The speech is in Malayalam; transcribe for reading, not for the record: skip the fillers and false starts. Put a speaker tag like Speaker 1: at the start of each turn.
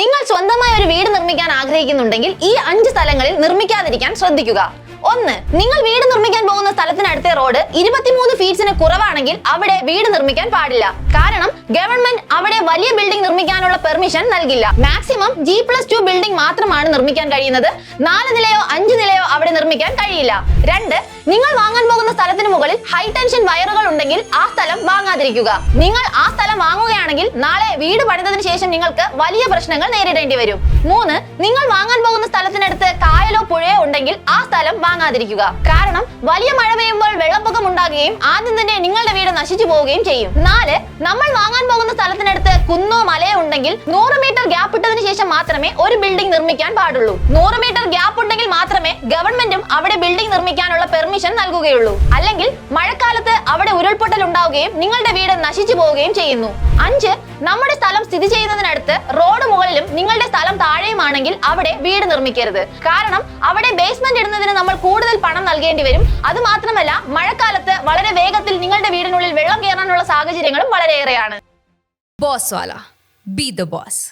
Speaker 1: നിങ്ങൾ സ്വന്തമായി ഒരു വീട് നിർമ്മിക്കാൻ ആഗ്രഹിക്കുന്നുണ്ടെങ്കിൽ ഈ 5 സ്ഥലങ്ങളിൽ നിർമ്മിക്കാതിരിക്കാൻ ശ്രദ്ധിക്കുക. 1. നിങ്ങൾ വീട് നിർമ്മിക്കാൻ പോകുന്ന സ്ഥലത്തിനടുത്ത റോഡ് 23 ഫീറ്റ്സിന് കുറവാണെങ്കിൽ അവിടെ വീട് നിർമ്മിക്കാൻ പാടില്ല. കാരണം ഗവൺമെന്റ് അവിടെ വലിയ ബിൽഡിംഗ് നിർമ്മിക്കാനുള്ള പെർമിഷൻ നൽകില്ല. മാക്സിമം G+2 ബിൽഡിംഗ് മാത്രമാണ് നിർമ്മിക്കാൻ കഴിയുന്നത്. 4 നിലയോ 5 നിലയോ അവിടെ നിർമ്മിക്കാൻ കഴിയില്ല. 2. നിങ്ങൾ വാങ്ങാൻ പോകുന്ന സ്ഥലത്തിന് മുകളിൽ ഹൈ ടെൻഷൻ വയറുകൾ ഉണ്ടെങ്കിൽ ആ സ്ഥലം വാങ്ങാതിരിക്കുക. നിങ്ങൾ ആ സ്ഥലം വാങ്ങുകയാണെങ്കിൽ നാളെ വീട് പണിതതിനു ശേഷം നിങ്ങൾക്ക് വലിയ പ്രശ്നങ്ങൾ നേരിടേണ്ടി വരും. 3. നിങ്ങൾ വാങ്ങാൻ പോകുന്ന സ്ഥലത്തിനടുത്ത് കായലോ പുഴയോ ഉണ്ടെങ്കിൽ ആ സ്ഥലം വാങ്ങാതിരിക്കുക. കാരണം വലിയ മഴ പെയ്യുമ്പോൾ വെള്ളപ്പൊക്കം ഉണ്ടാകുകയും ആദ്യം തന്നെ നിങ്ങളുടെ വീട് നശിച്ചു പോവുകയും ചെയ്യും. 4. നമ്മൾ വാങ്ങാൻ പോകുന്ന സ്ഥലത്തിനടുത്ത് കുന്നോ മലയോ ഉണ്ടെങ്കിൽ 100 മീറ്റർ ഗ്യാപ്പ് ഇട്ടതിനു ശേഷം മാത്രമേ ഒരു ബിൽഡിംഗ് നിർമ്മിക്കാൻ പാടുള്ളൂ. 100 മീറ്റർ ഗ്യാപ്പ് ഉണ്ടെങ്കിൽ മാത്രമേ ഗവൺമെന്റും അവിടെ ബിൽഡിംഗ് നിർമ്മിക്കാനുള്ള പെർമിഷൻ നൽകുകയുള്ളൂ. അല്ലെങ്കിൽ മഴക്കാലത്ത് അവിടെ ഉരുൾപൊട്ടൽ ഉണ്ടാവുകയും നിങ്ങളുടെ വീട് നശിച്ചു പോവുകയും ചെയ്യുന്നു. 5. നമ്മുടെ സ്ഥലം സ്ഥിതി ചെയ്യുന്നതിനടുത്ത് റോഡ് മുകളിലും നിങ്ങളുടെ സ്ഥലം താഴെയുമാണെങ്കിൽ അവിടെ വീട് നിർമ്മിക്കരുത്. കാരണം അവിടെ ബേസ്മെന്റ് ഇടുന്നതിന് നമ്മൾ കൂടുതൽ പണം നൽകേണ്ടി വരും. അത് മാത്രമല്ല മഴക്കാലത്ത് വളരെ വേഗത്തിൽ നിങ്ങളുടെ വീടിനുള്ളിൽ വെള്ളം കയറാനുള്ള സാഹചര്യങ്ങളും വളരെയേറെയാണ്.
Speaker 2: ബോസ് വാല, ബി ദ ബോസ്.